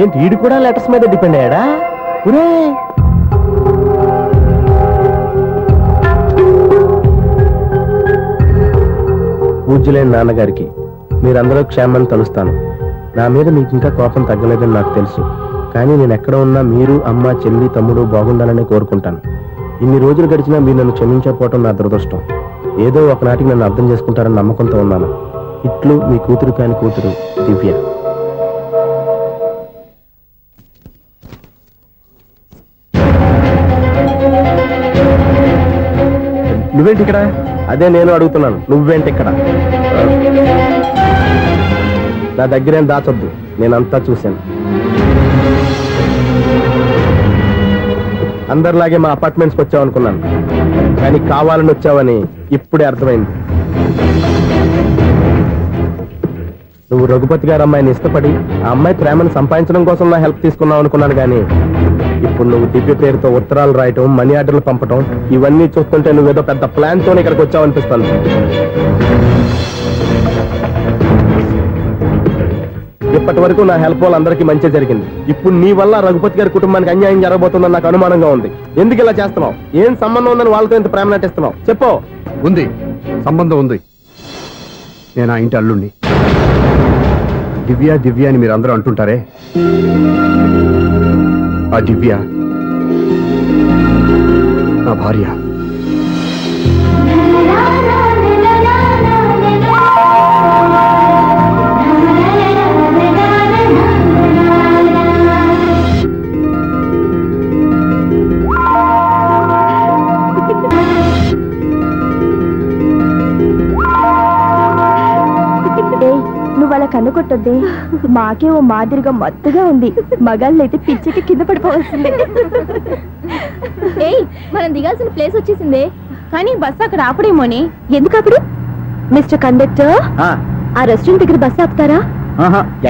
ఏంటి ఈడు కూడా లెటర్స్ మీద డిపెండ్ అయ్యాడా? పూజ్యులైన నాన్నగారికి మీరందరూ క్షేమాన్ని తలుస్తాను. నా మీద మీకు ఇంకా కోపం తగ్గలేదని నాకు తెలుసు. కానీ నేను ఎక్కడ ఉన్నా మీరు, అమ్మ, చెల్లి, తమ్ముడు బాగుండాలని కోరుకుంటాను. ఇన్ని రోజులు గడిచినా మీరు నన్ను క్షమించకపోవటం నా దురదృష్టం. ఏదో ఒకనాటికి నన్ను అర్థం చేసుకుంటారని నమ్మకంతో ఉన్నాను. ఇట్లు మీ కూతురు కాని కూతురు దివ్య. నువ్వేంటి ఇక్కడ? అదే నేను అడుగుతున్నాను, నువ్వేంటి ఇక్కడ? నా దగ్గరేం దాచొద్దు, నేనంతా చూశాను. అందరిలాగే మా అపార్ట్మెంట్స్కి వచ్చావు అనుకున్నాను, కానీ కావాలని వచ్చావని ఇప్పుడే అర్థమైంది. నువ్వు రఘుపతి గారు అమ్మాయిని ఇష్టపడి ఆ అమ్మాయి ప్రేమను సంపాదించడం కోసం నా హెల్ప్ తీసుకున్నావు అనుకున్నాను, కానీ ఇప్పుడు నువ్వు దివ్య పేరుతో ఉత్తరాలు రాయటం, మనీ ఆర్డర్లు పంపటం, ఇవన్నీ చూస్తుంటే నువ్వేదో పెద్ద ప్లాన్ తోనే ఇక్కడికి వచ్చావు అనిపిస్తాను. ఇప్పటి వరకు నా హెల్ప్ వాళ్ళందరికీ మంచి జరిగింది. ఇప్పుడు నీ వల్ల రఘుపతి గారి కుటుంబానికి అన్యాయం జరగబోతుందని నాకు అనుమానంగా ఉంది. ఎందుకు ఇలా చేస్తున్నావు? ఏం సంబంధం ఉందని వాళ్ళతో ఇంత ప్రేమ నటిస్తున్నావు? చెప్పు. ఉంది, సంబంధం ఉంది. నేను ఆ ఇంటి అల్లుణ్ణి. దివ్య దివ్య అని మీరు అందరూ అంటుంటారే, ఆ దివ్య నా భార్య. కన్ను కొట్టొద్దే, మాకే ఓ మాదిరిగా మత్తుగా ఉంది. మగాళ్ళైతే పిచ్చికి కింద పడిపోవాల్సిందే. ఏయ్, మనం దిగాల్సిన ప్లేస్ వచ్చేసిందే, కానీ బస్సు అక్కడ ఆపడేమోని. ఎందుకు అప్పుడు? మిస్టర్ కండక్టర్, ఆ రెస్టారెంట్ దగ్గర బస్సు ఆపుతారా?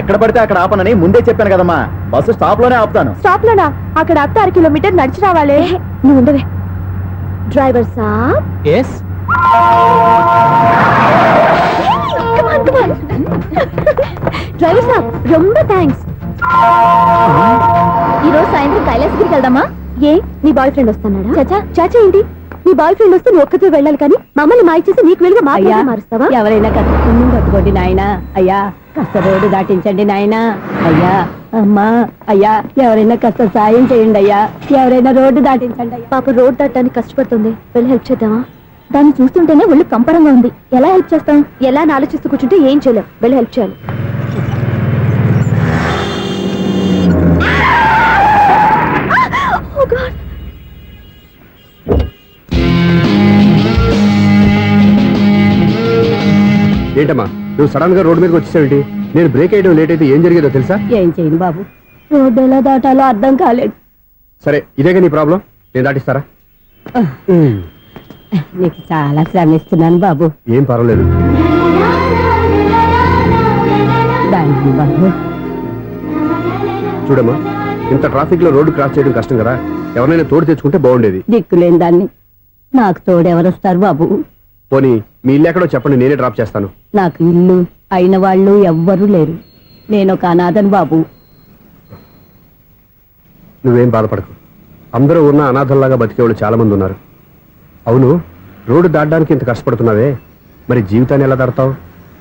ఎక్కడ పడితే అక్కడ ఆపనని ముందే చెప్పాను కదమ్మా. బస్సు స్టాప్ లోనే ఆపుతాను. స్టాప్ లోనా? అక్కడ ఆపితే 1 కిలోమీటర్ నడిచి రావాలి. నువ్వు ఉండవే. డ్రైవర్ సాబ్. ఎస్. డ్రైవర్ సాబ్, రొంబ థ్యాంక్స్. ఈరోజు సాయంత్రం కైలాసగిరికి వెళ్దామా? ఏ, నీ బాయ్ ఫ్రెండ్ వస్తున్నాడా? చాచా చాచా ఏంటి? నీ బాయ్ ఫ్రెండ్ వస్తే నువ్వు ఒక్కతో వెళ్ళాలి, కానీ మమ్మల్ని మాయ చేసి నీకు వెళ్ళి మారుస్తావా? ఎవరైనా కష్టం పట్టుకోండి నాయనా. అయ్యా, కష్ట రోడ్డు దాటించండి నాయనా. అయ్యా, అమ్మా, అయ్యా, ఎవరైనా కష్ట సాయం చేయండి అయ్యా. ఎవరైనా రోడ్డు దాటించండి అయ్యా. పాప రోడ్డు దాటడానికి కష్టపడుతుంది, వెళ్ళి హెల్ప్ చేద్దామా? దాన్ని చూస్తుంటేనే ఒళ్ళు కంపరంగా ఉంది. ఎలా హెల్ప్ చేస్తాం? ఎలా అని ఆలోచిస్తూ కూర్చుంటే ఏం చేయలేం. వెళ్ళి హెల్ప్ చేయాలి. ఏంటమ్మా నువ్వు సడన్ గా రోడ్డు మీదకి వచ్చేసావేంటి? నేను బ్రేక్ వేయడం లేట్ అయితే ఏం జరిగేదో తెలుసా? ఏం చేయను బాబు, రోడ్డు ఎలా దాటాలో అర్థం కాలేదు. సరే, ఇదేగా నీ ప్రాబ్లం, నేను దాటిస్తారా? నీకు చాలా శ్రమిస్తున్నాను బాబు. ఏం పర్వాలేదు బాబు. చూడమ్మా, ఇంత ట్రాఫిక్ లో రోడ్డు క్రాస్ చేయడం కష్టం కదా. ఎవరైనా తోడు తెచ్చుకుంటే బాగుండేది. దిక్కులేని దాన్ని నాకు తోడు ఎవరొస్తారు బాబు? పోనీ మీ ఇల్లు ఎక్కడో చెప్పండి, నేనే డ్రాప్ చేస్తాను. నాకు ఇల్లు అయిన వాళ్ళు ఎవ్వరూ లేరు. నేను ఒక అనాథను బాబు. నువ్వేం బాధపడకు, అందరూ ఉన్న అనాథల్లాగా బతికేవాళ్ళు చాలా మంది ఉన్నారు. అవును, రోడ్డు దాటడానికి ఇంత కష్టపడుతున్నావే, మరి జీవితాన్ని ఎలా దాడతావు?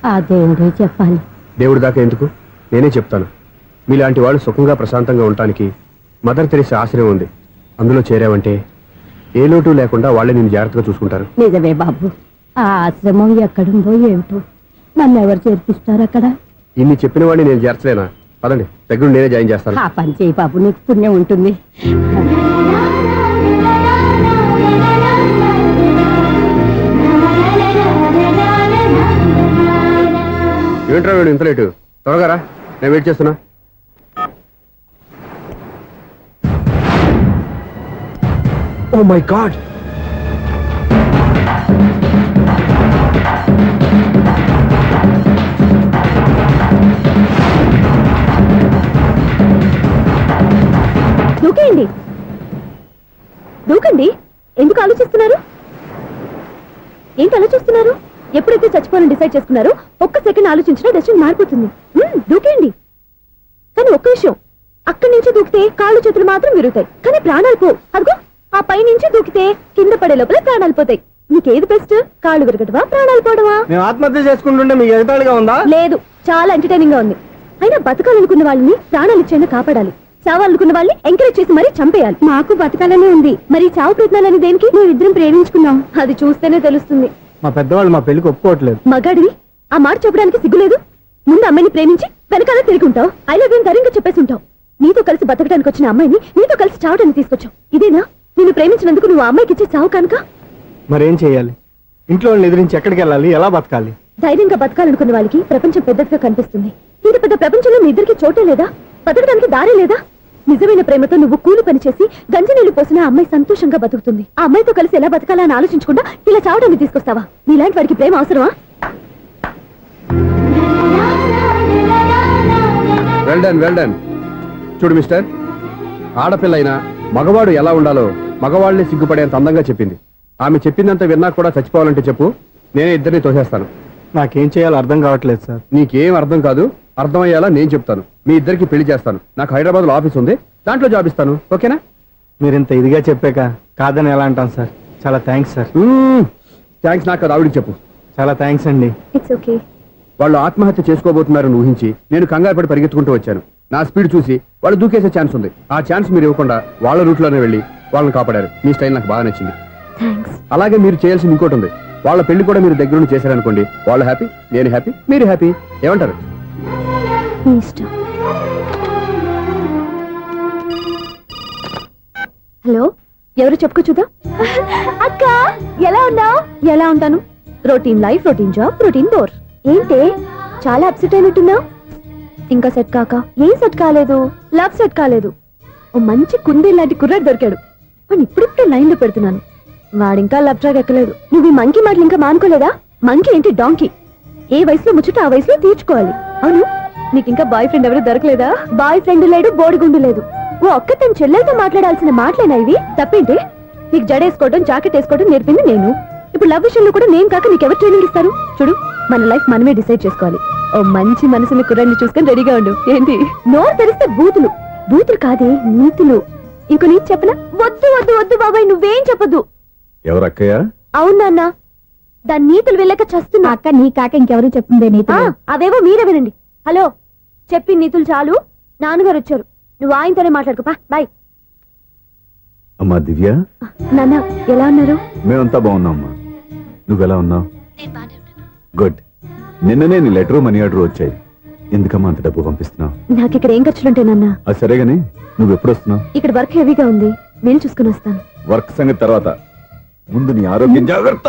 ఆ దేవుడే చెప్పాలి. దేవుడి దాకా ఎందుకు, నేనే చెప్తాను. మీలాంటి వాళ్ళు సుఖంగా ప్రశాంతంగా ఉండటానికి మదర్ తెరీసా ఆశ్రయం ఉంది. అందులో చేరావంటే ఏ లోటు లేకుండా వాళ్ళే నేను జాగ్రత్తగా చూసుకుంటారు. నిజమే బాబు, ఆ ఆశ్రమం ఎక్కడుందో ఏమిటో, నన్ను ఎవరు చేర్పిస్తారు అక్కడ? ఇన్ని చెప్పిన వాడిని నేను చేర్చలేనా? పదండి, దగ్గర నేనే జాయిన్ చేస్తాను. ఆ పని చేయి బాబు, నీకు పుణ్యం ఉంటుంది. ఏంట్రా వీడు ఇంత లేటు? త్వరగా రా, నేను వెయిట్ చేస్తున్నా. ఓ మై గాడ్, దూకేయండి, దూకండి. ఎందుకు ఆలోచిస్తున్నారు? ఏంటి ఆలోచిస్తున్నారు? ఎప్పుడైతే చచ్చిపోవాలని డిసైడ్ చేసుకున్నారో ఒక్క సెకండ్ ఆలోచించినా డెసిషన్ మారిపోతుంది. దూకేయండి. కానీ ఒక్క విషయం, అక్కడి నుంచి దూకితే కాళ్ళు చేతులు మాత్రం విరుగుతాయి కానీ ప్రాణాలు పో. అదిగో ఆ పై నుంచి దూకితే కింద పడే లోపల ప్రాణాలు పోతాయి. నీకేది బెస్ట్? కాళ్ళు విరగటవా ప్రాణాలు పోవడమా? మేము ఆత్మహత్య చేసుకుంటుంటే మీకు ఎగతాళిగా ఉందా? లేదు, చాలా ఎంటర్టైనింగ్ గా ఉంది. అయినా బతకాలనుకున్న వాళ్ళని ప్రాణాలు ఇచ్చైనా కాపాడాలి. చావాలనుకున్న వాళ్ళని ఎంకరేజ్ చేసి మరీ చంపేయాలి. మాకు బతకాలనే ఉంది, మరి చావు ప్రయత్నాలని దేనికి? మేము ఇద్దరం ప్రేమించుకున్నాం, అది చూస్తేనే తెలుస్తుంది. మా పెద్దవాళ్ళు మా పెళ్లికి ఒప్పుకోవట్లేదు. మగాడివి ఆ మాట చెప్పడానికి సిగ్గులేదు? ముందు అమ్మాయిని ప్రేమించి వెనకాల తిరుగుంటావు. ఐ లవ్ యూ ధైర్యంగా చెప్పేసి ఉంటావు. నీతో కలిసి బతకడానికి వచ్చిన అమ్మాయిని నీతో కలిసి చావడానికి తీసుకొచ్చావు. ఇదేనా నిన్ను ప్రేమించినందుకు నువ్వు ఆ అమ్మాయికి ఇచ్చే చావు కనుక? మరేం చేయాలి? ఇంట్లో వాళ్ళని ఎదిరించి ఎక్కడికి వెళ్ళాలి? ఎలా బతకాలి? ధైర్యంగా బతకాలనుకున్న వాళ్ళకి ప్రపంచం పెద్దదిగా కనిపిస్తుంది. ఇంత పెద్ద ప్రపంచంలో మీ ఇద్దరికి చోటే లేదా? బతకడానికి దారే లేదా? నిజమైన ప్రేమతో నువ్వు కూలి పని చేసి గంజి నీళ్లు పోసిన ఆ అమ్మాయి సంతోషంగా బతుకుతుంది. ఆ అమ్మాయితో కలిసి ఎలా బతకాలా అని ఆలోచించకుండా ఇలా చావడానికి తీసుకొస్తావా? నీలాంటి వాడికి ప్రేమ అవసరమా? Well done. చూడు మిస్టర్, ఆడపిల్ల అయినా మగవాడు ఎలా ఉండాలో మగవాళ్ళని సిగ్గుపడేంత అందంగా చెప్పింది. ఆమె చెప్పిందంత విన్నా కూడా చచ్చిపోవాలంటే చెప్పు, నేనే ఇద్దరిని తోసేస్తాను. నాకేం చేయాలో అర్థం కావట్లేదు సార్. నీకేం అర్థం కాదు, అర్థమయ్యేలా నేను చెప్తాను. మీ ఇద్దరికి పెళ్లి చేస్తాను. నాకు హైదరాబాద్ లో ఆఫీస్ ఉంది, దాంట్లో జాబ్ ఇస్తాను. ఓకేనా? మీరు ఇంత ఇదిగా చెప్పాక కాదని ఎలా అంటాను సార్. చాలా థ్యాంక్స్ సార్. థ్యాంక్స్ నాకు కాదు, ఆవిడికి చెప్పు. చాలా థ్యాంక్స్ అండి. It's okay. వాళ్ళు ఆత్మహత్య చేసుకోబోతున్నారని ఊహించి నేను కంగారు పడి పరిగెత్తుకుంటూ వచ్చాను. నా స్పీడ్ చూసి వాళ్ళు దూకేసే ఛాన్స్ ఉంది. ఆ ఛాన్స్ మీరు ఇవ్వకుండా వాళ్ళ రూట్లోనే వెళ్ళి వాళ్ళని కాపాడారు. మీ స్టైల్ నాకు బాగా నచ్చింది. థ్యాంక్స్. అలాగే మీరు చేయాల్సింది ఇంకోటి ఉంది. వాళ్ళ పెళ్లి కూడా మీరు దగ్గర నుండి చేశారనుకోండి, వాళ్ళు హ్యాపీ, నేను హ్యాపీ, మీరు హ్యాపీ. ఏమంటారు? నీ ఇష్టం. హలో, ఎవరు చెప్పుకో చూద్దాం. అక్క ఎలా ఉన్నావు? ఎలా ఉంటాను? Routine life, routine job, routine bore. ఏంటి చాలా అప్సెట్ అయినట్టున్నావు? ఇంకా సెట్ కాక? ఏం సెట్ కాలేదు? లవ్ సెట్ కాలేదు. ఓ మంచి కుందే లాంటి కుర్రాడు దొరికాడు. వాడిని ఇప్పుడిప్పుడే లైన్ లో పెడుతున్నాను. వాడింకా లవ్ ట్రాక్ ఎక్కలేదు. నువ్వు ఈ మంకీ మాటలు ఇంకా మానుకోలేదా? మంకీ ఏంటి డాంకీ. ఏ వయసులో ముచ్చట ఆ వయసులో తీర్చుకోవాలి. అవును, నీకు ఇంకా బాయ్ ఫ్రెండ్ ఎవరు దొరకలేదా? బాయ్ ఫ్రెండ్ లేడు, బోడిగుండు లేదు. ఓ ఒక్క తన చెల్లెలతో మాట్లాడాల్సిన మాటలేనా ఇవి? తప్పేంటి? నీకు జడేసుకోవడం, జాకెట్ వేసుకోవడం నేర్పింది నేను. ఇప్పుడు లవ్ విషయంలో కూడా నేను కాక నీకెవరు ట్రైనింగ్ ఇస్తారు? చూడు, మన లైఫ్ మనమే డిసైడ్ చేసుకోవాలి. ఓ మంచి మనసుని కుర్రాన్ని చూసుకొని రెడీగా ఉండు. ఏంటి నోరు తెరిస్తే బూతులు? బూతులు కాదే, నీతులు. ఇంకో నీతి చెప్పనా? వద్దు వద్దు వద్దు బాబాయ్, నువ్వేం చెప్పొద్దు. ఎవరు అక్కయ్య? అవునన్న, దాని నీతులు వెళ్ళక చస్తున్నా. అక్క నీ కాక ఇంకెవరు చెప్తుందే నీతులు? అవేవో మీరే వినండి. హలో, చెప్పి నీతులు చాలు. నాన్నగారు వచ్చారు, నువ్వు ఆయనతోనే మాట్లాడుకోపా. బాయ్. అమ్మా దివ్య, నాన్న ఎలా ఉన్నారు? మేమంతా బాగున్నాం అమ్మా. నువ్వెలా ఉన్నావు? గుడ్. నిన్ననే నీ లెటరు మనీ ఆర్డర్ వచ్చాయి. ఎందుకమ్మా అంత డబ్బు పంపిస్తున్నావు? నాకు ఇక్కడ ఏం ఖర్చులుంటే నాన్న. అది సరేగాని నువ్వు ఎప్పుడు వస్తున్నావు? ఇక్కడ వర్క్ హెవీగా ఉంది, నేను చూసుకుని వస్తాను. వర్క్ సంగతి తర్వాత, ముందు నీ ఆరోగ్యం జాగ్రత్త.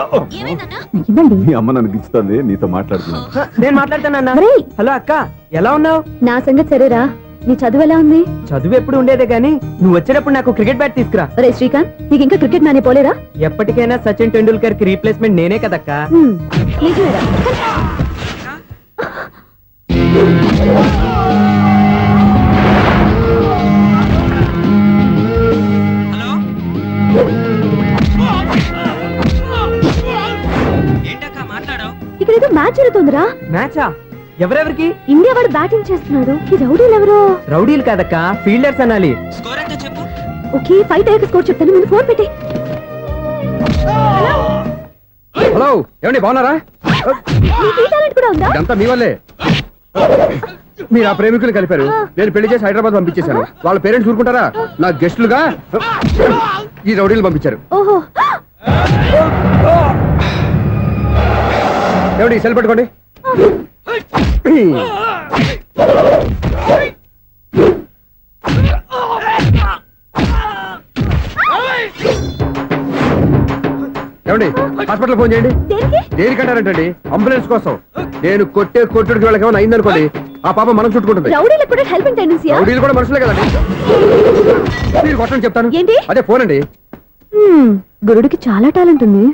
ఇవ్వండి. మీ అమ్మ నన్ను గిచ్చుతుంది, నీతో మాట్లాడుతున్నాను. నేను మాట్లాడతానన్నా. ఒరేయ్, హలో అక్క, ఎలా ఉన్నావు? నా సంగతి సరేరా, నీ చదువు ఎలా ఉంది? చదువు ఎప్పుడు ఉండేదే గానీ నువ్వు వచ్చేటప్పుడు నాకు క్రికెట్ బ్యాట్ తీసుకురా. ఒరే శ్రీకాంత్, నీకు ఇంకా క్రికెట్ నానే పోలేరా? ఎప్పటికైనా సచిన్ టెండూల్కర్ కి రీప్లేస్మెంట్ నేనే కదక్క. నిజమేరా? ఇక్కడ ఏదో మ్యాచ్ జరుగుతుందిరా. మ్యాచా? ఎవరెవరికి? ఇండియా వాడు బ్యాటింగ్ చేస్తున్నాడు. ఈ రౌడీలు ఎవరో? రౌడీలు కాదక్క, ఫీల్డర్స్ అనాలి. ఓకే, ఫైట్ అయ్యాక స్కోర్ చెప్తాను, ముందు ఫోన్ పెట్టి. హలో, ఏమండి బాగున్నారా? నీకు ఈ టాలెంట్ కూడా ఉందా? ఇదంతా మీ వల్లే. మీరు ఆ ప్రేమికులు కలిపారు, నేను పెళ్లి చేసి హైదరాబాద్ పంపించేశాను. వాళ్ళ పేరెంట్స్ ఊరుకుంటారా? నా గెస్టులుగా ఈ రౌడీలు పంపించారు. ఓహో, ఏమండి సెల్ పెట్టుకోండి. ఏమండి హాస్పిటల్ ఫోన్ చేయండి. దేనికి? దేనికంటారంటండి? అంబులెన్స్ కోసం. నేను కొట్టుడికి వాళ్ళకి ఏమైనా అయిందనుకోండి, ఆ పాప మనం చుట్టుకుంటుంది. రౌడీలకు కూడా హెల్పింగ్ టెండెన్సీ. రౌడీలు కూడా మనుషులే కదండి. మీరు కొట్టని చెప్తాను. ఏంటి? అదే ఫోన్ అండి. గురుడికి చాలా టాలెంట్ ఉంది.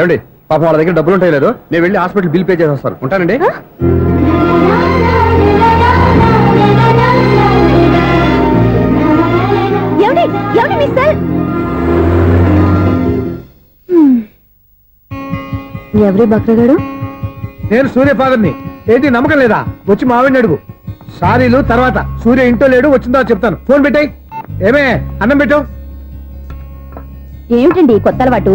ఏమండి పాపం వాళ్ళ దగ్గర డబ్బులు ఉంటాయి లేదు, నేను వెళ్ళి హాస్పిటల్ బిల్ పే చేసి వస్తాను. ఉంటానండి. ఏమండి ఏమండి మీ సెల్ ఎవరి బక్రగాడు? నేను సూర్య ఫాదర్ని. ఏంటి నమ్మకం లేదా? వచ్చి మావిని అడుగు. సారీలు తర్వాత. సూర్య ఇంట్లో లేడు, వచ్చిందో చెప్తాను. ఫోన్ పెట్టాయి. ఏమే అన్నం పెట్టు. ఏమిటండి కొత్త అలవాటు?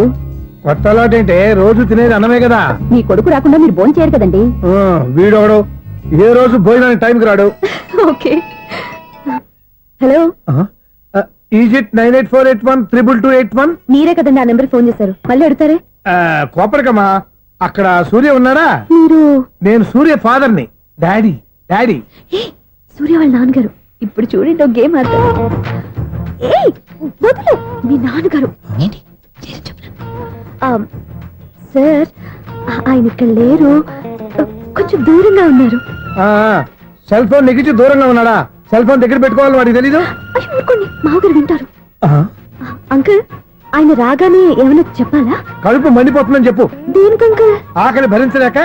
కొత్త అలవాటు ఏంటే? రోజు తినేది అన్నమే కదా. మీ కొడుకు రాకుండా మీరు భోజనం చేయరు కదండి. వీడొకడు ఏ రోజు భోజనానికి టైంకి రాడు. ఓకే. Hello, is it 9848132281. మీరే కదండి ఆ నెంబర్ ఫోన్ చేశారు, మళ్ళీ అడుగుతారే? కోపరికమ్మా, అక్కడ సూర్య ఉన్నారా? మీరు? నేను సూర్య ఫాదర్ని. Daddy daddy. ఏ, సూర్య వాళ్ళ నాన్నగారు. ఇప్పుడు చూడండి ఒక గేమ్ ఆడతారు. ఏయ్, వదిలు. మీ నాన్నగారు ఏంటి చేసి చెప్పరా? సార్, ఆయన ఇక్కడ లేరు, కొంచెం దూరంగా ఉన్నారు. సెల్ ఫోన్ నెగిచి దూరంగా ఉన్నాడా? సెల్ ఫోన్ దగ్గర పెట్టుకోవాలి, వాడికి తెలీదు. అయ్యో ఊరుకోండి, మామగారు వింటారు. అంకుల్, ఆయన రాగానే ఏమైనా చెప్పాలా? కడుపు మండిపోతుందని చెప్పు. దేనికి అంకుల్? ఆకలి భరించలేక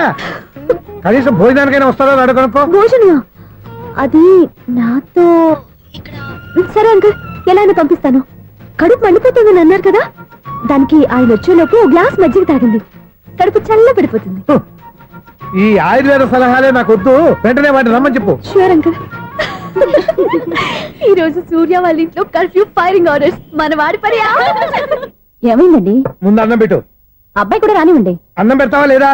కనీసం భోజనానికైనా వస్తాడో రాడో కనుక్కో. భోజనమా? అది నాతో ఇక్కడ. సరే అంకుల్, ఎలా అయినా పంపిస్తాను. కడుపు మండిపోతుందని అన్నారు కదా, దానికి ఆయన వచ్చేలోపు ఓ గ్లాస్ మజ్జిగ తాగింది, కడుపు చల్ల పడిపోతుంది. ఈ ఆయుర్వేద సలహాలే నాకు వద్దు, వెంటనే వాటిని రమ్మని చెప్పు. Sure uncle. ఈ రోజు సూర్య వాళ్ళ ఇంట్లో కర్ఫ్యూ ఫైరింగ్ ఆర్డర్స్. మన వాడి పని. ఏమైందండి? ముందు అన్నం పెట్టు. అబ్బాయి కూడా రానివ్వండి. అన్నం పెడతావా లేదా?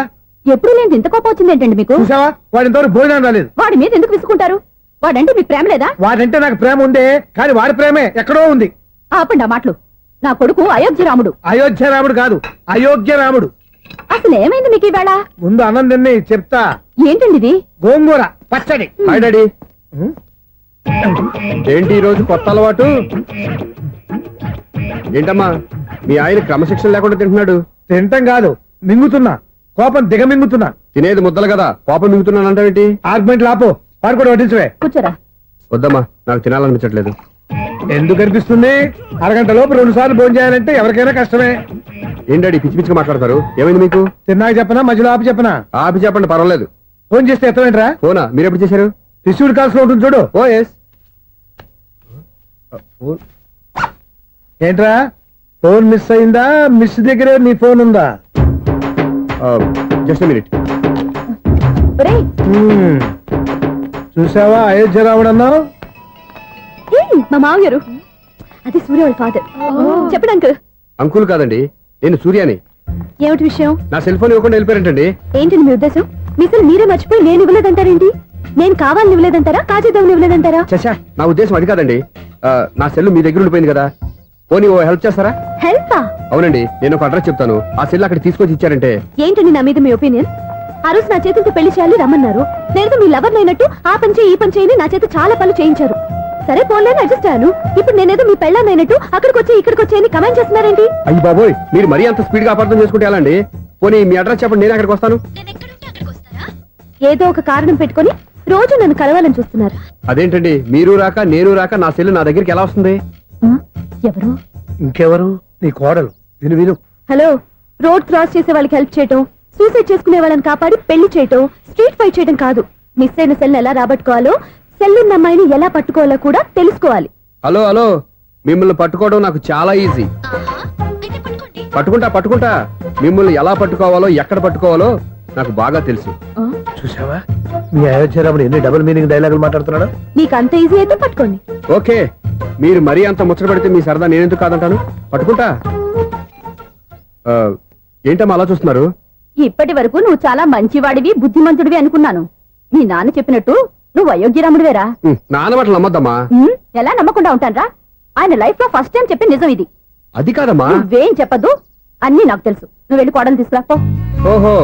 ఎప్పుడు నేను ఇంత కోపం వచ్చింది ఏంటండి మీకు? చూసావా, వాడి ఇంతవరకు భోజనం రాలేదు. వాడి మీద ఎందుకు విసుకుంటారు? వాడంటే మీకు ప్రేమ లేదా? వాడంటే నాకు ప్రేమ ఉందే, కానీ వాడి ప్రేమే ఎక్కడో ఉంది. ఆపండి ఆ మాటలు. నా కొడుకు అయోధ్య రాముడు. అయోధ్య రాముడు కాదు, అయోగ్య రాముడు. అసలు ఏమైంది మీకు ఈవేళ? ముందు అన్నం తిని చెప్తా. ఏంటండి ఇది? గోంగూర పచ్చడి. Hi daddy. ఏంటి ఈ రోజు కొత్త అలవాటు? ఏంటమ్మా, మీ ఆయన క్రమశిక్షణ లేకుండా తింటున్నాడు? తింటం కాదు, మింగుతున్నా. కోపం దిగమింగుతున్నా. తినేది ముద్దలు కదా, కోపం మిగుతున్నాను అంటావేంటి? ఆర్గ్మెంట్ లాపో, వాడు కూడా వడ్డించవే. కూర్చోరా. వద్దమ్మా, నాకు తినాలనిపించట్లేదు. ఎందుకు అనిపిస్తుంది? అరగంట లోపు 2 సార్లు భోజనం చేయాలంటే ఎవరికైనా కష్టమే. ఏం డాడీ పిచ్చి పిచ్చిగా మాట్లాడతారు? ఏమైంది మీకు? తిన్నాక చెప్పనా, మధ్యలో ఆపి చెప్పనా? ఆపి చెప్పండి, పర్వాలేదు. ఫోన్ చేస్తే ఎత్తవేంట్రా? ఫోనా? మీరు ఎప్పుడు చేశారు? రిసీవ్డ్ కాల్స్ లో ఉంటుంది చూడు. ఓ ఎస్. ఏంట్రా, ఫోన్ మిస్ అయిందా? మిస్ దగ్గరే నీ ఫోన్ ఉందా? Just minute. ఒరేయ్, చూసావా అయోధ్య రాముడు అన్నావు? మా మామగారు. అది సూర్య వాళ్ళ ఫాదర్. చెప్పండి అంకుల్. అంకుల్ కాదండి, నేను సూర్యాని. ఏమిటి విషయం? నా సెల్ ఫోన్ ఇవ్వకుండా వెళ్ళిపోయారంటండి. ఏంటండి మీ ఉద్దేశం? మీసలు మీరే మర్చిపోయి నేను ఇవ్వలేదంటారేంటి? నేను కావాలని ఇవ్వలేదంటారా, కాజేద్దామని ఇవ్వలేదంటారా? చచ్చా, నా ఉద్దేశం అది కాదండి. నా సెల్ మీ దగ్గర ఉండిపోయింది కదా, పోనీ ఓ హెల్ప్ చేస్తారా? హెల్పా? అవునండి, నేను ఒక అడ్రస్ చెప్తాను, ఆ సెల్ అక్కడ తీసుకొచ్చి ఇచ్చారంటే. ఏంటండి నా మీద మీ ఒపీనియన్? ఆ రోజు నా చేతులతో పెళ్లి చేయాలి రమ్మన్నారు. నేను మీ లవర్ అయినట్టు ఆ పని చేయి ఈ పని చేయని నా చేత చాలా పనులు చేయించారు. సరే పోన్లేని అడ్జస్ట్ అయ్యాను. ఇప్పుడు నేనేదో మీ పెళ్ళాన్నైనట్టు అక్కడికి వచ్చి ఇక్కడికి వచ్చి కమెంట్ చేస్తున్నారేంటి? అయ్యి బాబోయ్, మీరు మరీ అంత స్పీడ్ గా అపార్థం చేసుకుంటే ఎలా అండి? పోనీ మీ అడ్రస్ చెప్పండి, నేను అక్కడికి వస్తాను. ఏదో ఒక కారణం పెట్టుకొని రోజు నన్ను కలవాలని చూస్తున్నారు. అదేంటండి, మీరు రాక నేను రాక నా సెల్ నా దగ్గరికి ఎలా వస్తుంది? ఎవరు? ఇంకెవరు? నీ కోడలు. విను విను. హలో, రోడ్ క్రాస్ చేసే వాళ్ళకి హెల్ప్ చేయటం, సూసైడ్ చేసుకునే వాళ్ళని కాపాడి పెళ్లి చేయటం, స్ట్రీట్ ఫైట్ చేయడం కాదు. మిస్ అయిన సెల్ ఎలా రాబట్టుకోవాలో, సెల్ ఉన్న అమ్మాయిని ఎలా పట్టుకోవాలో కూడా తెలుసుకోవాలి. హలో హలో, మిమ్మల్ని పట్టుకోవడం నాకు చాలా ఈజీ. పట్టుకుంటా. మిమ్మల్ని ఎలా పట్టుకోవాలో, ఎక్కడ పట్టుకోవాలో నాకు బాగా తెలుసు. చూసావా, మీ అయోధ్య రాముడు ఎన్ని డబుల్ మీనింగ్ డైలాగులు మాట్లాడుతున్నాడు. మీకు అంత ఈజీ అయితే పట్టుకోండి. ఓకే, మీరు మరీ అంత ముచ్చట పెడితే మీ సరదా నేనెందుకు కాదంటాను. పట్టుకుంటా. ఏంటమ్మా అలా చూస్తున్నారు? ఇప్పటి వరకు నువ్వు చాలా మంచివాడివి, బుద్ధిమంతుడివి అనుకున్నాను. మీ నాన్న చెప్పినట్టు నువ్వు అయోగ్యరాముడివేరా. నాన్న మాటలు నమ్మద్దమ్మా. ఎలా నమ్మకుండా ఉంటానరా? ఆయన లైఫ్ లో ఫస్ట్ టైం చెప్పి నిజం ఇది. అది కాదమ్మా. నువ్వేం చెప్పదు, అన్ని నాకు తెలుసు. నువ్వు వెళ్ళి కోడలు తీసుకురా పో. ఓహో,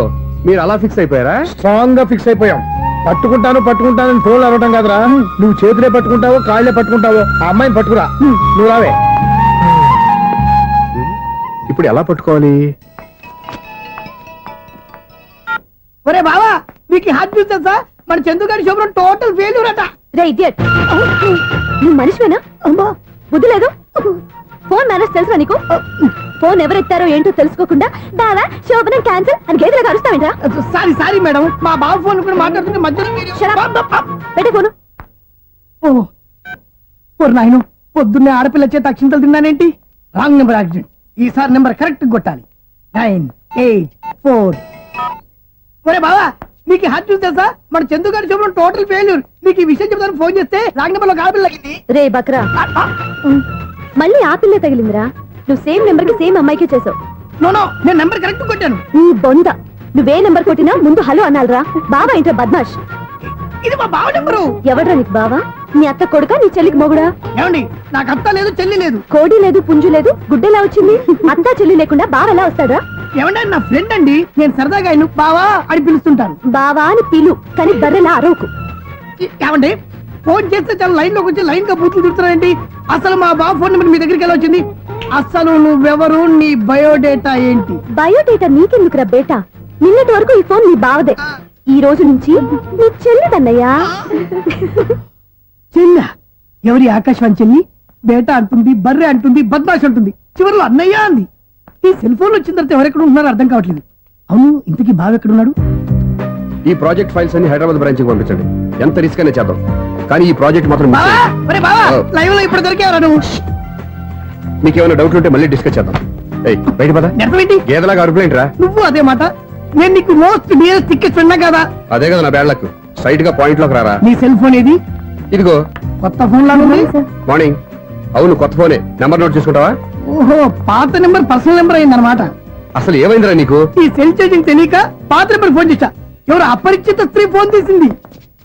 మీరు అలా ఫిక్స్ అయిపోయారా? స్ట్రాంగ్ గా ఫిక్స్ అయిపోయాం. పట్టుకుంటానని ఫోన్లు అడగటం కాదురా. నువ్వు చేతులే పట్టుకుంటావో కాళ్ళే పట్టుకుంటావో ఆ అమ్మాయిని పట్టుకురా. నువ్వు రావే. ఇప్పుడు ఎలా పట్టుకోవాలి? ఒరే బావా, మీకు హాట్ న్యూస్ తెలుసా? మన చందుగారి శుభ్రం టోటల్ ఫెయిల్యూర్ అట. రే ఇడియట్, నువ్వు మనిషివేనా? బుద్ధి లేదు. ఫోన్ మేనేజ్ తెలుసా నీకు? ఫోన్ ఎవరెత్తారో ఏంటో తెలుసుకోకుండా బావా శోభనం క్యాన్సిల్ అని గేదెలకు అరుస్తావేంట్రా? సారీ సారీ మేడం, మా బాబు ఫోన్ కూడా మాట్లాడుతుంటే మధ్యలో Shut up. పెట్టే ఫోను. నాయను పొద్దున్నే ఆడపిల్ల చేత అక్షింతలు తిన్నానేంటి? Wrong number accident. ఈసారి నెంబర్ కరెక్ట్ కొట్టాలి. 9, 8, 4. ఒరే బావా, నీకు హార్ట్ న్యూస్ తెలుసా? మన చందు గారి శుభ్రం టోటల్ ఫెయిల్యూర్. నీకు ఈ విషయం చెప్తాను ఫోన్ చేస్తే రాంగ్ నెంబర్ లో ఆడపిల్ల తగ్గింది. రే బక్రా, మళ్ళీ ఆ పిల్లే తగిలిందిరా. నువ్వు సేమ్ నెంబర్ కి సేమ్ అమ్మాయికే చేసావు. నో నో, నేను నెంబర్ కరెక్ట్ కొట్టాను. నీ బొంద, నువ్వే నెంబర్ కొట్టినా ముందు హలో అనాలరా. బావా ఏంట్రా బద్మాష్? ఇది మా బావ నెంబరు. ఎవడ్రా నీకు బావా? నీ అత్త కొడుక, నీ చెల్లికి మొగుడా? ఏమండి, నాకు అత్త లేదు చెల్లి లేదు. కోడి లేదు పుంజు లేదు, గుడ్డెలా వచ్చింది? అత్త చెల్లి లేకుండా బావ ఎలా వస్తాడా? ఏమండి, ఆయన నా ఫ్రెండ్ అండి. నేను సరదాగా ఆయన బావా అని పిలుస్తుంటాను. బావా అని పిలు, కానీ బర్రెలా అరవకు. ఏమండి, ఫోన్ చేస్తే చాలా లైన్ లోకి వచ్చి లైన్ గా బూతులు తిడుతున్నాయండి. అసలు మా బావ ఫోన్ నెంబర్ మీ దగ్గరికి ఎలా వచ్చింది? అసలు నువ్వెవరు, నీ బయోడేటా ఏంటి? బయోడేటా నీకెందుకురా బేటా? నిన్నటి వరకు ఈ ఫోన్ నీ బావదే, ఈ రోజు నుంచి నీ చెల్లిదన్నయ్యా. చెల్ల ఎవరి? ఆకాశవాణి చెల్లి. బేటా అంటుంది, బర్రె అంటుంది, బద్మాష్ అంటుంది, చివరిలో అన్నయ్య అంది. ఈ సెల్ ఫోన్ వచ్చిన తర్వాత ఎవరెక్కడ ఉంటున్నారో అర్థం కావట్లేదు. అవును, ఇంతకీ బావ ఎక్కడున్నాడు? ఈ ప్రాజెక్ట్ ఫైల్స్ అన్ని హైదరాబాద్ బ్రాంచ్ కి పంపించండి. ఎంత రిస్క్ అయినా చేద్దాం, కానీ ఈ ప్రాజెక్ట్ మాత్రం miss బావా, చేయొద్దు. ఒరే బావా, లైవ్ లో ఇప్పుడు దొరికేవరా నువ్వు? నీకేమైనా డౌట్లు ఉంటే మళ్ళీ డిస్కస్ చేద్దాం. ఏయ్, బయట పద. నెరవేంటి? గేదలాగా అరుపులేంట్రా? నువ్వు అదే మాట. నేను నీకు మోస్ట్ డియరెస్ట్ టికెట్ ఫ్రెండ్ కదా. అదే కదా నా బ్యాడ్ లక్. స్ట్రైట్ గా పాయింట్ లోకి రారా. నీ సెల్ ఫోన్ ఏది? ఇదిగో. కొత్త ఫోన్ లాగా ఉంది. మార్నింగ్. అవును, కొత్త ఫోనే. నెంబర్ నోట్ చేసుకుంటావా? ఓహో, పాత నెంబర్ పర్సనల్ నెంబర్ అయిందన్నమాట. అసలు ఏమైందిరా నీకు? ఈ సెల్ చేసింగ్ తెలియక పాత నెంబర్ ఫోన్ చేశా. ఎవరు అపరిచిత స్త్రీ ఫోన్ తీసింది.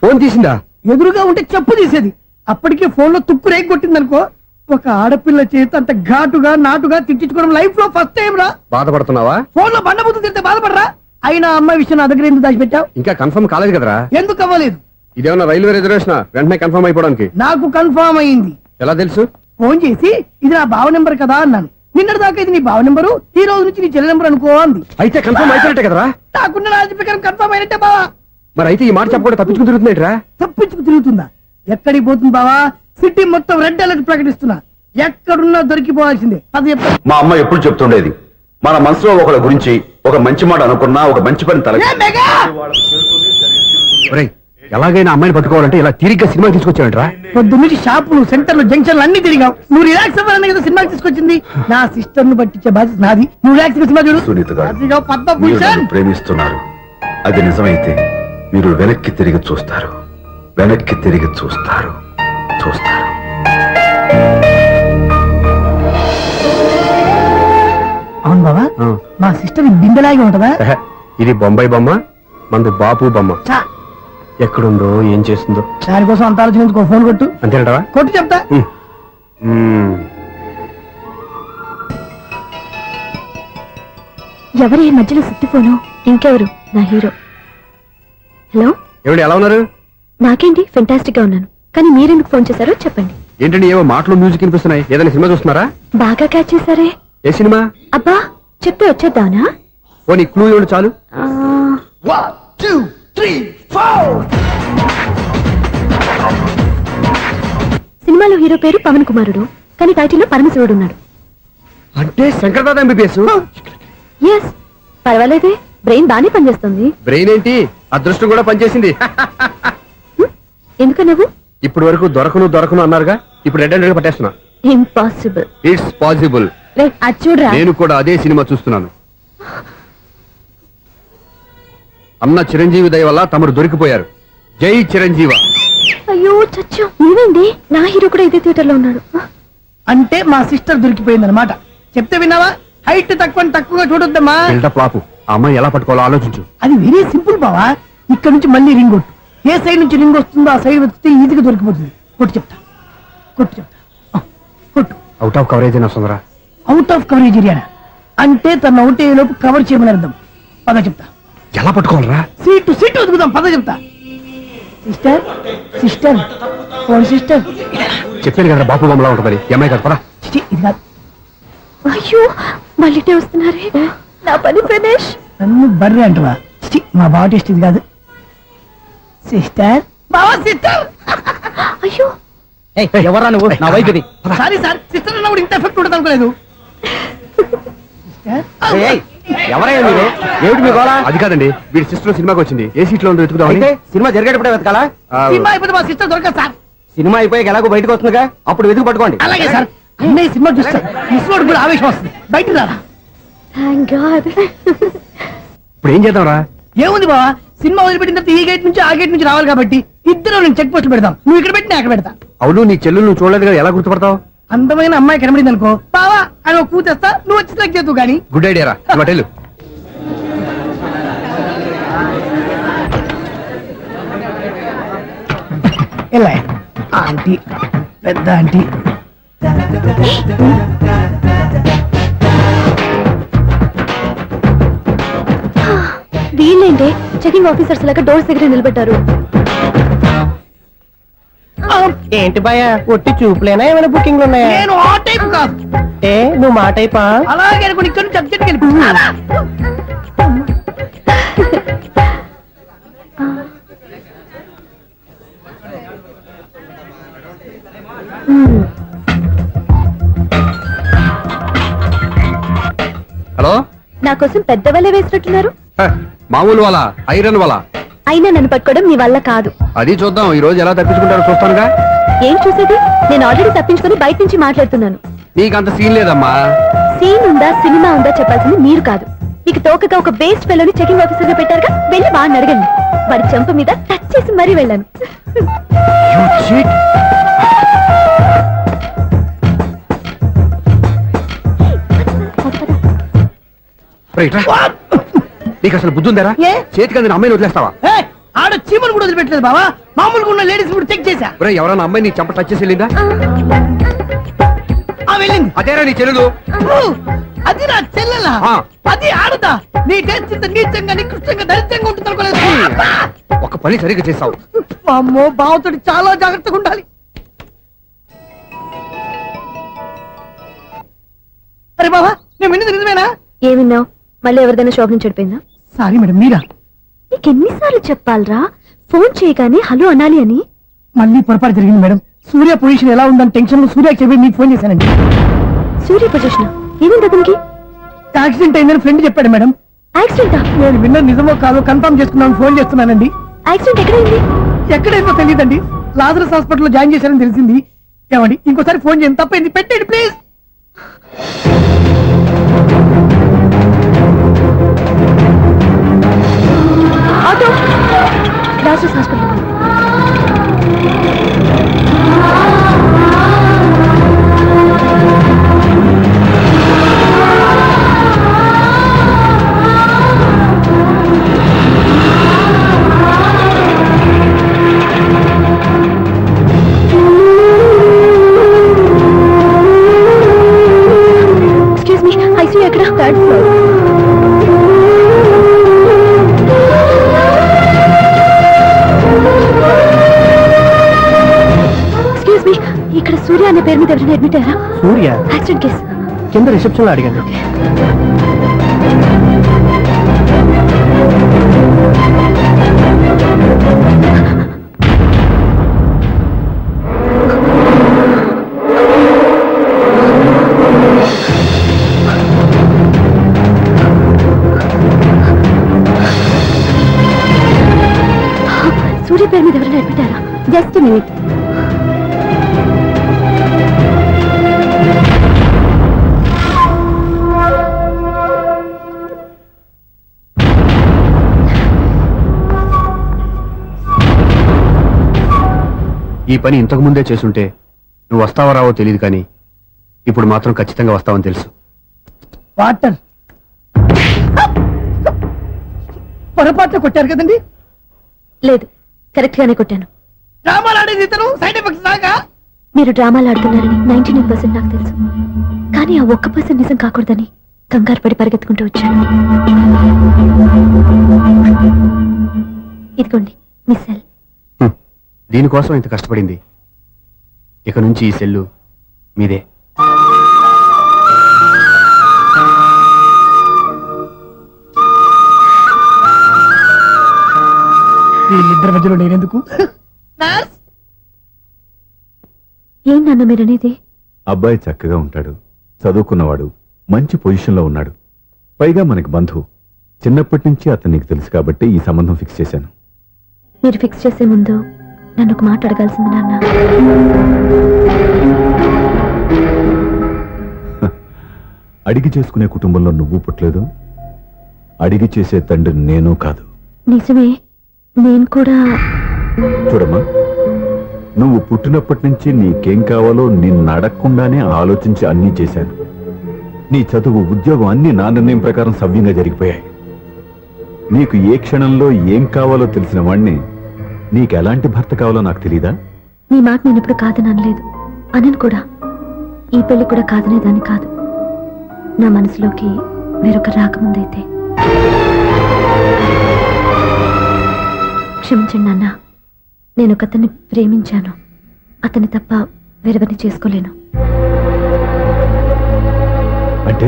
ఫోన్ తీసిందా? ఎదురుగా ఉంటే చెప్పు తీసేది. అప్పటికే ఫోన్ లో తుక్కు రేగి కొట్టిందనుకో. ఒక ఆడపిల్ల చేత అంత ఘాటుగా నాటుగా తిట్టించుకోవడం లైఫ్ లో ఫస్ట్ టైం రా. బాధపడుతున్నావా? ఫోన్ లో బండబుద్ధి తింటే బాధపడరా? అయినా అమ్మాయి విషయం నా దగ్గర ఎందుకు దాచిపెట్టావు? ఇంకా కన్ఫర్మ్ కాలేదు కదరా. ఎందుకు అవ్వలేదు? ఇదేమన్నా రైల్వే రిజర్వేషన్? వెంటనే కన్ఫర్మ్ అయిపోవడానికి. నాకు కన్ఫర్మ్ అయింది. ఎలా తెలుసు? ఫోన్ చేసి ఇది నా బావ నెంబర్ కదా అన్నాను. నిన్నటి దాకా ఇది నీ బావ నెంబరు, ఈ రోజు నుంచి నీ చెల్లి నెంబర్ అనుకో అంది. అయితే కన్ఫర్మ్ అయిపోయినట్టే కదరా. నాకున్న రాజు ప్రకారం కన్ఫర్మ్ అయినట్టే బావా. మరి అయితే ఈ మాట చెప్పకుండా తప్పించుకుని తిరుగుతున్నాయిట్రా. తప్పించుకు తిరుగుతుందా? ఎక్కడికి పోతుంది బావా? సిటీ మొత్తం రెడ్ అలర్ట్ ప్రకటిస్తున్నా. ఎక్కడున్నా దొరికిపోవాల్సిందే. అది చెప్తా. మా అమ్మ ఎప్పుడు చెప్తుండేది, మన మనసులో ఒకళ్ళ గురించి ఒక మంచి మాట అనుకున్నా ఒక మంచి పని తల ఏ మెగా! ఒరేయ్, ఎలాగైనా అమ్మాయిని పట్టుకోవాలంటే ఇలా తిరిగ్గా సినిమా తీసుకొచ్చాడంట్రా. పొద్దున్నుంచి షాపులు, సెంటర్లు, జంక్షన్లు అన్ని తిరిగావు. నువ్వు రిలాక్స్ అవ్వాలని కదా సినిమాకి తీసుకొచ్చింది. నా సిస్టర్ ను పట్టించే బాధ్యత నాది. నువ్వు రిలాక్స్ సినిమా చూడు. సునీత గారు, అదిగో మీరు పద్మభూషణ్. నన్ను ప్రేమిస్తున్నారు. అది నిజమైతే మీరు వెనక్కి తిరిగి చూస్తారు, వెనక్కి తిరిగి చూస్తారు, చూస్తారు. అవును బావా, మా సిస్టర్ బిందెలాగే ఉంటదా? ఎహె, ఇది బొంబాయి బొమ్మ, మంది బాపు బొమ్మ. చా, ఎక్కడుందో ఏం చేస్తుందో. దానికోసం అంత ఆలోచించుకో. ఫోన్ కొట్టు. అంతేనంటావా? కొట్టు చెప్తా. ఎవరి ఈ మధ్యలో సుత్తి ఫోను? ఇంకెవరు? నా హీరో. హలో, ఏమిటి ఎలా ఉన్నారు? నాకేంటి ఫెంటాస్టిక్ గా ఉన్నాను, కానీ మీరెందుకు ఫోన్ చేశారో చెప్పండి. ఏంటండి ఏవో మాటలు మ్యూజిక్ వినిపిస్తున్నాయి? ఏదైనా సినిమా చూస్తున్నారా? బాగా క్యాచ్ చేశారే. ఏ సినిమా? అబ్బా, చెప్తే వచ్చేద్దానా? ఓ నీ క్లూ ఇవ్వండి చాలు. ఆ, 1, 2, 3, 4. సినిమాలో హీరో పేరు పవన్ కుమారుడు, కానీ టైటిల్లో పరమశివుడు ఉన్నాడు. అంటే శంకర్దాద ఎంబీబీఎస్. ఎస్, పర్వాలేదే, బ్రెయిన్ బానే పనిచేస్తుంది. బ్రెయిన్ ఏంటి, అదృష్టం కూడా పనిచేసింది. ఎందుకన్నావు? ఇప్పటి వరకు దొరకను అన్నారుగా, ఇప్పుడు రెడ్ హండ్రెడ్ పట్టేస్తున్నా. ఇంపాసిబుల్. It's possible. అది చూడరా. నేను కూడా అదే సినిమా చూస్తున్నాను. అన్న చిరంజీవి దయ వల్ల తమరు దొరికిపోయారు. జై చిరంజీవ. అయ్యో చచ్చు, నీవేంటి? నా హీరో కూడా ఇదే థియేటర్ లో ఉన్నాడు. అంటే మా సిస్టర్ దొరికిపోయింది అనమాట. చెప్తే విన్నావా? హైట్ తక్కువగా చూడొద్దమ్మా. బిల్డప్ లాపు. ఆ అమ్మాయి ఎలా పట్టుకోవాలో ఆలోచించు. అది వెరీ సింపుల్ బావా. ఇక్కడ నుంచి మళ్ళీ రింగ్ కొట్టు. ఏ సైడ్ నుంచి రింగ్ వస్తుందో ఆ సైడ్ వెతికితే ఈజీగా దొరికిపోతుంది. కొట్టు చెప్తా. కొట్టు. అవుట్ ఆఫ్ కవరేజ్ అయినా సుందరా. అవుట్ ఆఫ్ కవరేజ్ ఏరియా అంటే తన అవుట్ అయ్యే లోపు కవర్ చేయమని అర్థం. పద చెప్తా. ఎలా పట్టుకోవాలరా? సీటు వెతుకుదాం. పద చెప్తా. Sister phone sister. చెప్పాను కదా బాపు బొమ్మలా ఉంటుందని. అమ్మాయి కదా, పదా. చిచి, ఇది కాదు. అయ్యో, మళ్ళీ వస్తున్నారే. నా పని ప్రదేశ్. నన్ను బర్రె అంటవా? చిచి, మా బావ టేస్ట్ ఇది కాదు. సిస్టర్, బావా సిస్టర్. అయ్యో, ఎవరా నువ్వు? నా వైపు ఇది. సారీ సార్, సిస్టర్ అన్నప్పుడు ఇంత ఎఫెక్ట్ ఉండదు అనుకోలేదు. ఎవరైనా మీరు ఏమిటి మీ గోళ? అది కాదండి, వీడి సిస్టర్ సినిమాకి వచ్చింది. ఏ సీట్ లో ఉందో వెతుకుదాం. సినిమా జరిగేటప్పుడే వెతకాలా? సినిమా అయిపోతే మా సిస్టర్ దొరకదు సార్. సినిమా అయిపోయాక ఎలాగో బయటకు వస్తుందిగా, అప్పుడు వెతుకు పట్టుకోండి. అలాగే సార్. అన్నయ్య సినిమా చూస్తారు, మిస్ కూడా ఆవేశం వస్తుంది. బయటికి రారా. Thank God. ఇప్పుడు ఏం చేద్దాంరా? ఏముంది బావా, సినిమా వదిలిపెట్టిన తర్వాత ఈ గేట్ నుంచి ఆ గేట్ నుంచి రావాలి కాబట్టి ఇద్దరు నేను చెక్ పోస్ట్ పెడదాం. నువ్వు ఇక్కడ పెట్టి నేను అక్కడ పెడతా. అవును, నీ చెల్లెలు నువ్వు చూడలేదు కదా, ఎలా గుర్తుపడతావు? అందమైన అమ్మాయి కనబడింది అనుకో బావా అని ఒక కూతేస్తా, నువ్వు వచ్చి సెలెక్ట్ చేద్దు కానీ. గుడ్ ఐడియా రా, హోటల్. ఎలా ఆంటీ, పెద్ద ఆంటీ. వీళ్ళేంటే చెకింగ్ ఆఫీసర్స్ లాగా డోర్స్ దగ్గర నిలబెట్టారు. ఏంటి భయ ఒట్టి చూపులేనా ఏమైనా బుకింగ్ ఉన్నాయా? నేను ఆ టైప్ కాదు. ఏ నువ్వు మా టైపా? అలాగే అనుకుని ఇక్కడ నుంచి అర్జెంట్కి వెళ్ళిపోతున్నా. హలో, నా కోసం పెద్ద వల్ల వేసినట్టున్నారు. మామూలు వాళ్ళ ఐరన్ వాళ్ళ. అయినా నన్ను పట్టుకోవడం మీ వల్ల కాదు. అది చూద్దాం, ఈ రోజు ఎలా తప్పించుకుంటారో చూస్తానుగా. ఏం చూసేది? నేను ఆల్రెడీ తప్పించుకొని బయట నుంచి మాట్లాడుతున్నాను. నీకంత సీన్ లేదమ్మా. సీన్ ఉందా సినిమా ఉందా చెప్పాల్సింది మీరు కాదు. మీకు తోకగా ఒక బేస్ట్ ఫెలోని చెకింగ్ ఆఫీసర్ గా పెట్టారుగా, వెళ్ళి బాగా అడగండి. వాడి చెంప మీద టచ్ చేసి మరీ వెళ్ళాను. నీకు అసలు బుద్ధి ఉందారా? ఏ? చేతికి అందిన అమ్మాయిని వదిలేస్తావా? ఏయ్, ఆడ చీమలు కూడా వదిలిపెట్టలేదు బావా. మామూలుగా ఉన్న లేడీస్ కూడా చెక్ చేశా. ఒరేయ్, ఎవరైనా అమ్మాయి నీ చెంప టచ్ చేసి వెళ్ళిందా? ఆ వెళ్ళింది. అదేరా నీ చెల్లెలు. అది నా చెల్లెలా? ఆ. అది ఆడదా? నీ టేస్ట్ ఇంత నీచంగా నికృష్టంగా దరిద్రంగా ఉంటుంది అనుకోలేదు. ఒక పని సరిగ్గా చేస్తావు. అమ్మో, బావతోటి చాలా జాగ్రత్తగా ఉండాలి. అరే బావా, నేను విన్నది నిజమేనా? ఏమిన్నావు? మళ్ళీ ఎవరిదైనా షాప్ నుంచి చెడిపోయిందా? సారీ మేడం, మీరా? నీకెన్నిసార్లు చెప్పాలరా ఫోన్ చేయగానే హలో అనాలి అని? మళ్ళీ పొరపాటు జరిగింది మేడం. సూర్య పొజిషన్ ఎలా ఉందని టెన్షన్ లో సూర్యకి చెప్పి మీకు ఫోన్ చేశానండి. సూర్య పొజిషన్ ఏమైంది అతనికి? యాక్సిడెంట్ అయిందని ఫ్రెండ్ చెప్పాడు మేడం. యాక్సిడెంటా? నేను విన్నది నిజమో కాదో కన్ఫర్మ్ చేసుకున్నాను, ఫోన్ చేస్తున్నానండి. యాక్సిడెంట్ ఎక్కడైంది? ఎక్కడైందో తెలియదండి. లాజరస్ హాస్పిటల్లో జాయిన్ చేశారని తెలిసింది. ఏమండి, ఇంకోసారి ఫోన్ చేయండి, తప్పైంది, పెట్టండి please. Auto Lazarus hospital. Excuse me, ICU ఎక్కడ? Third floor. ఎక్స్క్యూజ్ మీ, ఇక్కడ సూర్య అనే పేరు మీద ఎవరైనా అడ్మిట్ అయ్యారా? Surya accident case. కింద రిసెప్షన్ లో అడిగాను. సూర్య పేరు మీద ఎవరైనా అడ్మిట్ అయ్యారా? Just minute. ఈ పని ఇంతకు ముందే చేసుంటే నువ్వు వస్తావో రావో తెలియదు, కానీ ఇప్పుడు మాత్రం ఖచ్చితంగా వస్తావని తెలుసు. వాటర్ పొరపాట్లు కొట్టారు కదండి. లేదు, కరెక్ట్ గానే కొట్టాను. డ్రామాలు ఆడేది ఇతను, సైడ్ ఎఫెక్ట్స్ దాకా. మీరు డ్రామాలు ఆడుతున్నారని 99% నాకు తెలుసు, కానీ ఆ 1% నిజం కాకూడదని కంగారు పడి పరిగెత్తుకుంటూ వచ్చాను. ఇదిగోండి మీ సెల్. దీనికోసం ఇంత కష్టపడింది. ఇక నుంచి ఈ సెల్లు మీదే. వీళ్ళిద్దరి మధ్యలో నేనెందుకు? ఏం నాన్న మీరనేది? అబ్బాయి చక్కగా ఉంటాడు, చదువుకున్నవాడు, మంచి పొజిషన్ లో ఉన్నాడు. పైగా మనకి బంధువు. చిన్నప్పటి నుంచి అతను నీకు తెలుసు కాబట్టి ఈ సంబంధం ఫిక్స్ చేశాను. మీరు ఫిక్స్ చేసే ముందు నన్ను ఒక మాట అడగాల్సింది నాన్న. అడిగి చేసుకునే కుటుంబంలో నువ్వు పుట్టలేదు, అడిగి చేసే తండ్రి నేను కాదు. నిజమే, నేను కూడా. చూడమ్మా, నువ్వు పుట్టినప్పటి నుంచి నీకేం కావాలో నిన్ను అడగకుండానే ఆలోచించి అన్నీ చేశాను. నీ చదువు, ఉద్యోగం అన్నీ నా నిర్ణయం ప్రకారం సవ్యంగా జరిగిపోయాయి. నీకు ఏ క్షణంలో ఏం కావాలో తెలిసిన వాణ్ణి నీకు ఎలాంటి భర్త కావాలో నాకు తెలీదా? నీ మాట నేను ఎప్పుడు కాదని అనలేదు, అనను కూడా. ఈ పెళ్లి కూడా కాదనేదాన్ని కాదు. నా మనసులోకి వేరొక రాకముందైతే. క్షమించండి నాన్న, నేను ఒక అతన్ని ప్రేమించాను. అతన్ని తప్ప వేరెవరిని చేసుకోలేను. అంటే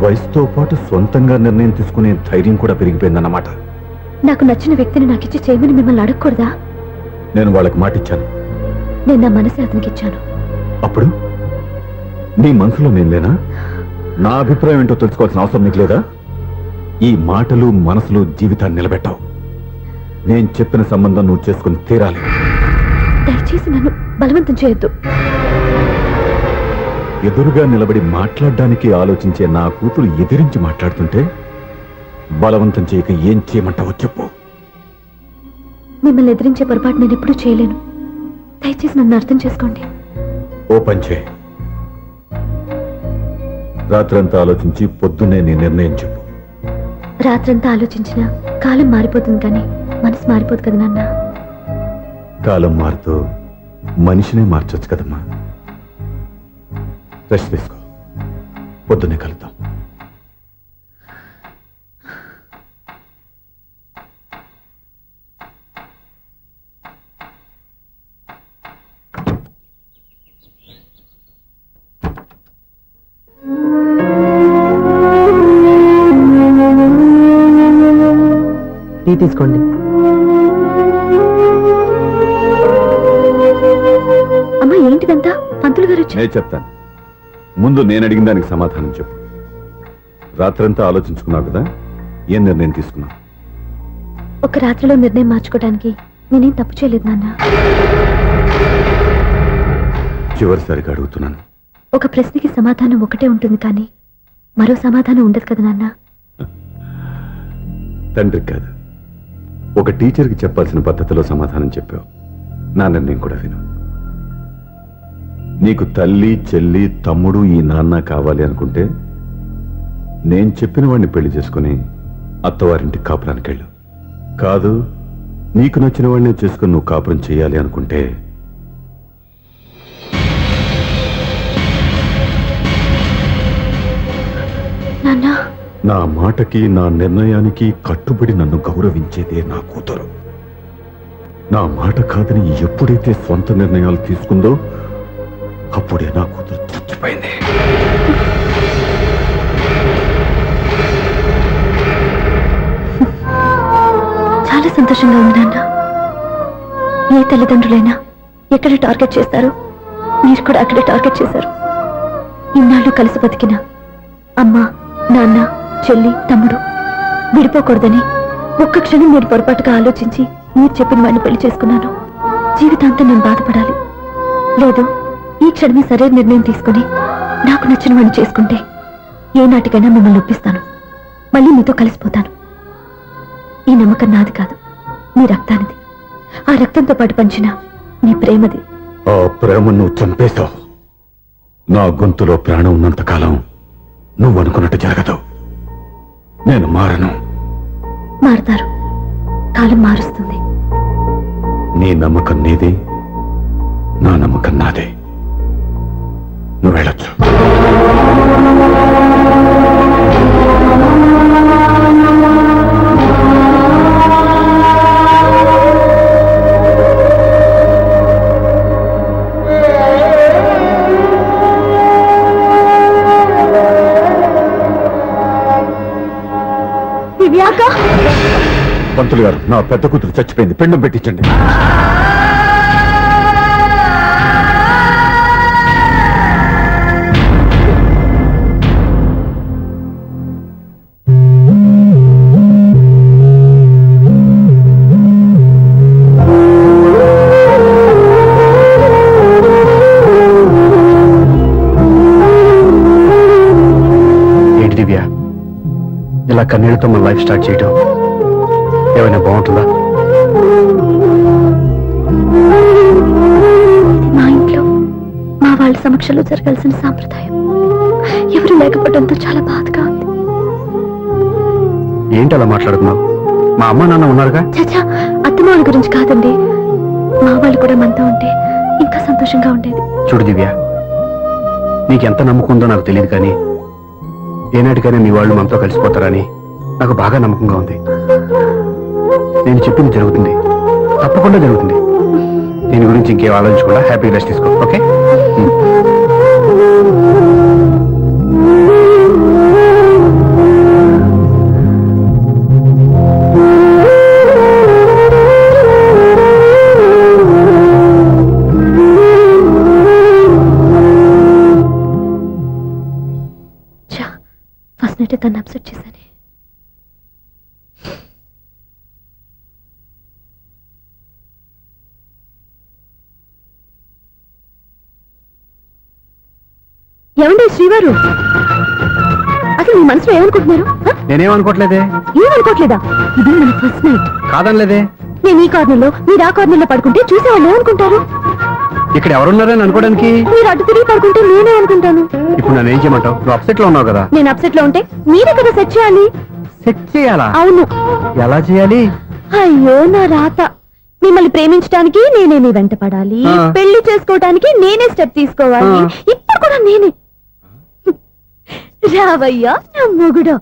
వయసుతో పాటు సొంతంగా నిర్ణయం తీసుకునే ధైర్యం కూడా పెరిగిపోయిందన్నమాట. నాకు నచ్చిన వ్యక్తిని నాకిచ్చి చేయమని మిమ్మల్ని అడగకూడదా? నేను వాళ్ళకి మాటిచ్చాను. నేను నా మనసే అతనికి ఇచ్చాను. అప్పుడు నీ మనసులో నేను లేనా? నా అభిప్రాయం ఏంటో తెలుసుకోవాల్సిన అవసరం నీకు లేదా? ఈ మాటలు, మనసులు జీవితాన్ని నిలబెట్టావు. నేను చెప్పిన సంబంధం నువ్వు చేసుకుని తీరాలి. దయచేసి నన్ను బలవంతం చేయొద్దు. ఎదురుగా నిలబడి మాట్లాడడానికి ఆలోచించే నా కూతురు ఎదిరించి మాట్లాడుతుంటే బలవంతం చేయక ఏం చేయమంటావో చెప్పు. మిమ్మల్ని ఎదిరించే పొరపాటు నేను ఎప్పుడూ చేయలేను. దయచేసి నన్ను అర్థం చేసుకోండి. ఓ పని చేయి, రాత్రంతా ఆలోచించి పొద్దున్నే నీ నిర్ణయం చెప్పు. రాత్రంతా ఆలోచించినా కాలం మారిపోతుంది, కానీ మనసు మారిపోదు కదా నాన్న. కాలం మారుతూ మనిషినే మార్చొచ్చు కదమ్మా. రెస్ట్ తీసుకో, పొద్దున్నే కలుద్దాం. టీ తీసుకోండి. అమ్మా, ఏంటిదంతా? పంతులు గారు వచ్చి. నేను చెప్తాను, ముందు నేను అడిగిన దానికి సమాధానం చెప్పు. రాత్రంతా ఆలోచించుకున్నావు కదా, ఏం నిర్ణయం తీసుకున్నావు? ఒక రాత్రిలో నిర్ణయం మార్చుకోవడానికి నేనేం తప్పు చేయలేదు నాన్న. చివరిసారిగా అడుగుతున్నాను. ఒక ప్రశ్నకి సమాధానం ఒకటే ఉంటుంది, కానీ మరో సమాధానం ఉండదు కదా నాన్న. తండ్రికి కాదు, ఒక టీచర్కి చెప్పాల్సిన పద్ధతిలో సమాధానం చెప్పావు. నా నిర్ణయం కూడా విను. నీకు తల్లి, చెల్లి, తమ్ముడు, ఈ నాన్న కావాలి అనుకుంటే నేను చెప్పిన వాడిని పెళ్లి చేసుకుని అత్తవారింటికి కాపురానికి వెళ్ళు. కాదు, నీకు నచ్చిన వాడిని చేసుకుని నువ్వు కాపురం చేయాలి అనుకుంటే నాన్న, నా మాటకి, నా నిర్ణయానికి కట్టుబడి నన్ను గౌరవించేదే నా కూతురు. నా మాట కాదని ఎప్పుడైతే సొంత నిర్ణయాలు తీసుకుందో అప్పుడే నా కూతురు చచ్చిపోయింది. చాలా సంతోషంగా ఉంది నాన్న. ఏ తల్లిదండ్రులైనా ఎక్కడ టార్గెట్ చేస్తారో మీరు కూడా అక్కడే టార్గెట్ చేశారు. ఇన్నాళ్ళు కలిసి బతికిన అమ్మ, నాన్న, చెల్లి, తమ్ముడు విడిపోకూడదని ఒక్క క్షణం నేను పొరపాటుగా ఆలోచించి మీరు చెప్పిన వాడిని పెళ్లి చేసుకున్నాను. జీవితాంతం నేను బాధపడాలి? లేదు, ఈ క్షణమే సరైన నిర్ణయం తీసుకుని నాకు నచ్చిన వాడిని చేసుకుంటే ఏ నాటికైనా మిమ్మల్ని ఒప్పిస్తాను. మళ్ళీ మీతో కలిసిపోతాను. ఈ నమ్మకం నాది కాదు, మీ రక్తానిది. ఆ రక్తంతో పాటు పంచిన మీ ప్రేమది. ఆ ప్రేమ నువ్వు చంపేశావు. నా గొంతులో ప్రాణం ఉన్నంత కాలం నువ్వు అనుకున్నట్టు జరగదు. నేను మారను. మారుతారు, కాలం మారుస్తుంది. నీ నమ్మకం నీది, నా నమ్మకం నాదే. నువ్వు వెళ్ళొచ్చు. పంతులు గారు, నా పెద్ద కూతురు చచ్చిపోయింది, పిండం పెట్టించండి. ఏంటి దివ్య ఇలా కన్నీళ్లతో మన లైఫ్ స్టార్ట్ చేయటం ఏమైనా బాగుంటుందా? మా ఇంట్లో మా వాళ్ళ సమక్షంలో జరగాల్సిన సాంప్రదాయం ఎవరు లేకపోవడంతో చాలా బాధగా ఉంది. ఏంటి అలా మాట్లాడుతున్నావు? మా అమ్మ నాన్న ఉన్నారుగా. చచ్చా, అత్తమాల గురించి కాదండి, మా వాళ్ళు కూడా మనతో ఉంటే ఇంకా సంతోషంగా ఉండేది. చూడు దివ్య, నీకెంత నమ్మకం ఉందో నాకు తెలియదు, కానీ ఏనాటికైనా మీ వాళ్ళు మనతో కలిసిపోతారని నాకు బాగా నమ్మకంగా ఉంది. నేను చెప్పింది జరుగుతుంది, తప్పకుండా జరుగుతుంది. దీని గురించి ఇంకేం ఆలోచించకుండా హ్యాపీ రెస్ట్ తీసుకో, ఓకే? ఫస్ట్ నైట్ తను అప్సెట్ చేశాను. ఏమండి శ్రీవారు, అసలు మీ మనసులో ఏమనుకుంటున్నారు? నేనేమనుకోవట్లేదే. ఏమనుకోవట్లేదా? ఇది మన ఫస్ట్ నైట్. కాదనలేదే. నేను ఈ కార్నర్లో మీరు ఆ కార్నర్లో పడుకుంటే చూసేవాళ్ళు ఏమనుకుంటారు? ఇక్కడ ఎవరున్నారని అనుకోవడానికి. మీరు అటు తిరిగి పడుకుంటే నేనే అనుకుంటాను. ఇప్పుడు నన్ను ఏం చేయమంటావు? నువ్వు అప్సెట్ లో ఉన్నావు కదా. నేను అప్సెట్ లో ఉంటే మీరే కదా సెట్ చేయాలి. సెట్ చేయాలా? అవును. ఎలా చేయాలి? అయ్యో నా రాత. మిమ్మల్ని ప్రేమించడానికి నేనే మీ వెంట పడాలి, ఆ. పెళ్లి చేసుకోవడానికి నేనే స్టెప్ తీసుకోవాలి. ఆ. ఇప్పుడు కూడా నేనే. రావయ్యా నా మొగుడు.